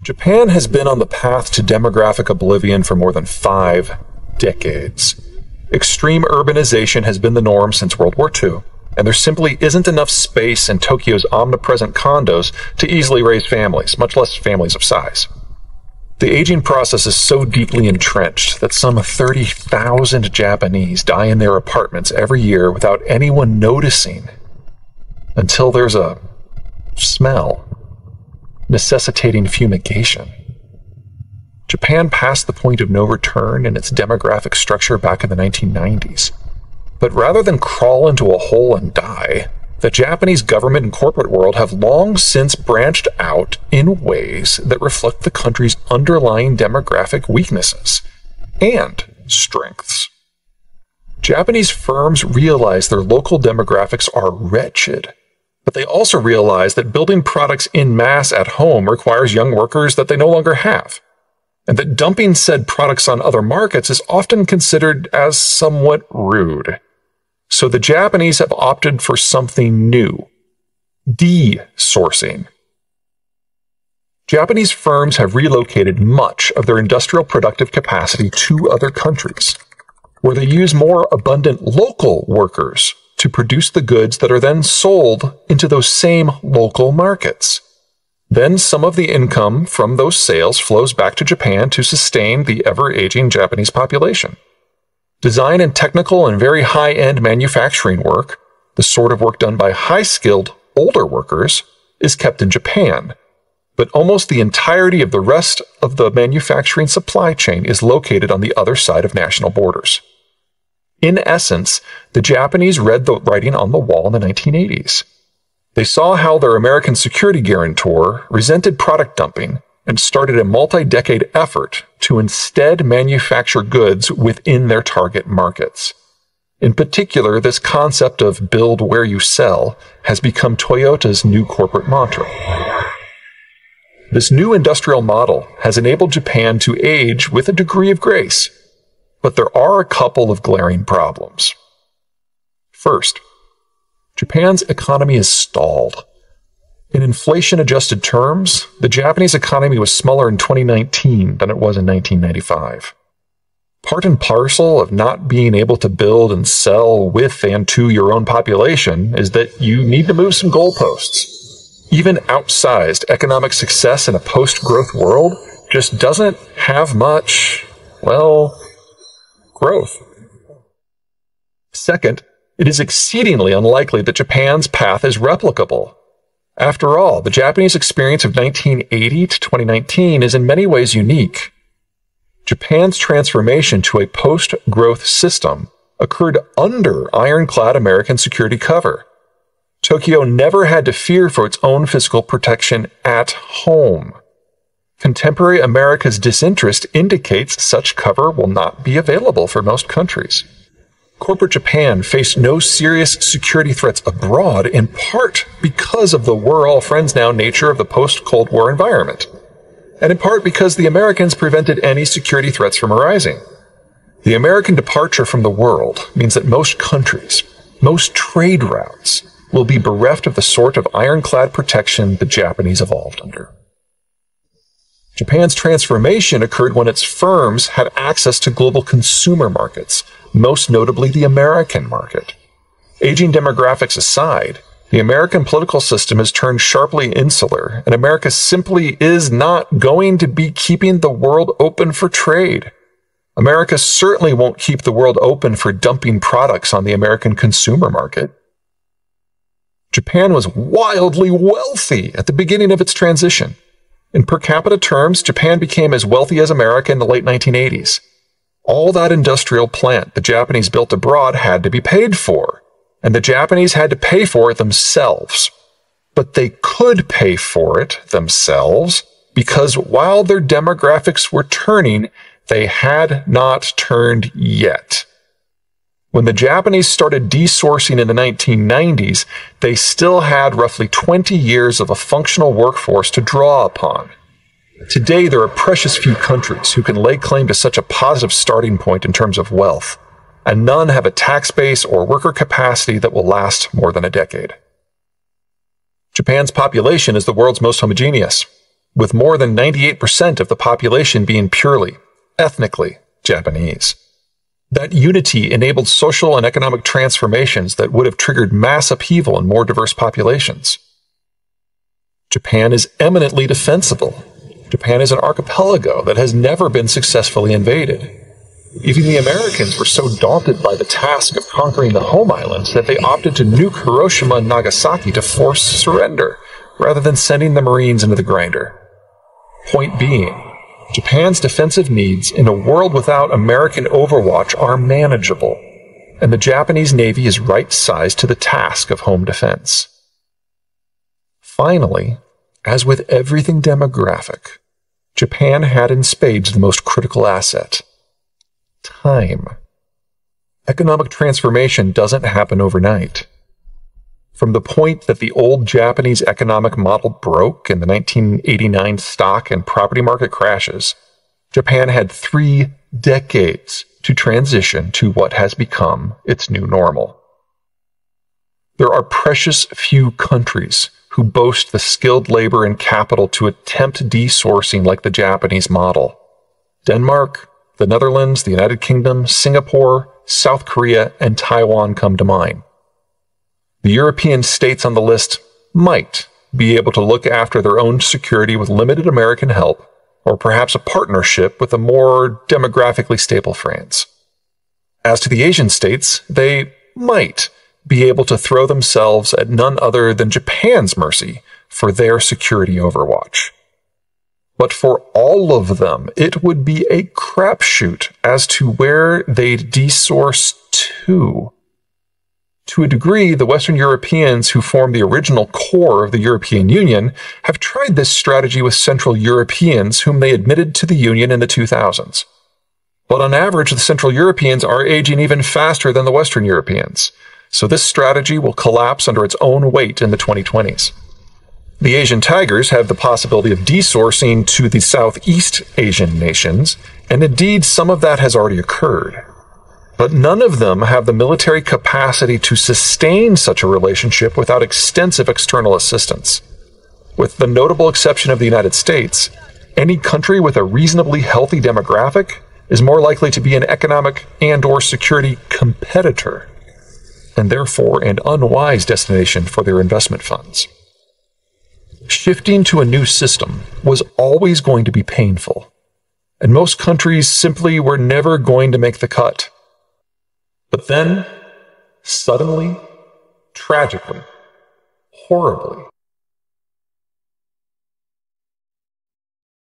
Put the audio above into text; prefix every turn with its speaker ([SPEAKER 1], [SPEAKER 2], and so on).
[SPEAKER 1] Japan has been on the path to demographic oblivion for more than 5 decades. Extreme urbanization has been the norm since World War II, and there simply isn't enough space in Tokyo's omnipresent condos to easily raise families, much less families of size. The aging process is so deeply entrenched that some 30,000 Japanese die in their apartments every year without anyone noticing, until there's a smell necessitating fumigation. Japan passed the point of no return in its demographic structure back in the 1990s. But rather than crawl into a hole and die, the Japanese government and corporate world have long since branched out in ways that reflect the country's underlying demographic weaknesses and strengths. Japanese firms realize their local demographics are wretched, but they also realize that building products en masse at home requires young workers that they no longer have, and that dumping said products on other markets is often considered as somewhat rude. So the Japanese have opted for something new: de-sourcing. Japanese firms have relocated much of their industrial productive capacity to other countries, where they use more abundant local workers to produce the goods that are then sold into those same local markets. Then some of the income from those sales flows back to Japan to sustain the ever-aging Japanese population. Design and technical and very high-end manufacturing work, the sort of work done by high-skilled, older workers, is kept in Japan, but almost the entirety of the rest of the manufacturing supply chain is located on the other side of national borders. In essence, the Japanese read the writing on the wall in the 1980s. They saw how their American security guarantor resented product dumping and started a multi-decade effort to instead manufacture goods within their target markets. In particular, this concept of build where you sell has become Toyota's new corporate mantra. This new industrial model has enabled Japan to age with a degree of grace, but there are a couple of glaring problems. First, Japan's economy is stalled. In inflation-adjusted terms, the Japanese economy was smaller in 2019 than it was in 1995. Part and parcel of not being able to build and sell with and to your own population is that you need to move some goalposts. Even outsized economic success in a post-growth world just doesn't have much, growth. Second, it is exceedingly unlikely that Japan's path is replicable. After all, the Japanese experience of 1980 to 2019 is in many ways unique. Japan's transformation to a post-growth system occurred under ironclad American security cover. Tokyo never had to fear for its own physical protection at home. Contemporary America's disinterest indicates such cover will not be available for most countries. Corporate Japan faced no serious security threats abroad, in part because of the we're-all-friends-now nature of the post-Cold War environment, and in part because the Americans prevented any security threats from arising. The American departure from the world means that most countries, most trade routes, will be bereft of the sort of ironclad protection the Japanese evolved under. Japan's transformation occurred when its firms had access to global consumer markets, most notably the American market. Aging demographics aside, the American political system has turned sharply insular, and America simply is not going to be keeping the world open for trade. America certainly won't keep the world open for dumping products on the American consumer market. Japan was wildly wealthy at the beginning of its transition. In per capita terms, Japan became as wealthy as America in the late 1980s. All that industrial plant the Japanese built abroad had to be paid for, and the Japanese had to pay for it themselves. But they could pay for it themselves because while their demographics were turning, they had not turned yet. When the Japanese started desourcing in the 1990s, they still had roughly 20 years of a functional workforce to draw upon. Today, there are precious few countries who can lay claim to such a positive starting point in terms of wealth, and none have a tax base or worker capacity that will last more than a decade. Japan's population is the world's most homogeneous. with more than 98% of the population being purely, ethnically Japanese. That unity enabled social and economic transformations that would have triggered mass upheaval in more diverse populations. Japan is eminently defensible. Japan is an archipelago that has never been successfully invaded. Even the Americans were so daunted by the task of conquering the home islands that they opted to nuke Hiroshima and Nagasaki to force surrender, rather than sending the Marines into the grinder. Point being, Japan's defensive needs in a world without American overwatch are manageable, and the Japanese Navy is right-sized to the task of home defense. Finally, as with everything demographic, Japan had in spades the most critical asset: time. Economic transformation doesn't happen overnight. From the point that the old Japanese economic model broke in the 1989 stock and property market crashes, Japan had 3 decades to transition to what has become its new normal. There are precious few countries who boast the skilled labor and capital to attempt desourcing like the Japanese model. Denmark, the Netherlands, the United Kingdom, Singapore, South Korea, and Taiwan come to mind. The European states on the list might be able to look after their own security with limited American help, or perhaps a partnership with a more demographically stable France. As to the Asian states, they might be able to throw themselves at none other than Japan's mercy for their security overwatch. But for all of them, it would be a crapshoot as to where they'd desource to. To a degree, the Western Europeans who formed the original core of the European Union have tried this strategy with Central Europeans whom they admitted to the Union in the 2000s. But on average, the Central Europeans are aging even faster than the Western Europeans, so this strategy will collapse under its own weight in the 2020s. The Asian Tigers have the possibility of desourcing to the Southeast Asian nations, and indeed some of that has already occurred. But none of them have the military capacity to sustain such a relationship without extensive external assistance. With the notable exception of the United States, any country with a reasonably healthy demographic is more likely to be an economic and/or security competitor, and therefore an unwise destination for their investment funds. Shifting to a new system was always going to be painful, and most countries simply were never going to make the cut. But then, suddenly, tragically, horribly,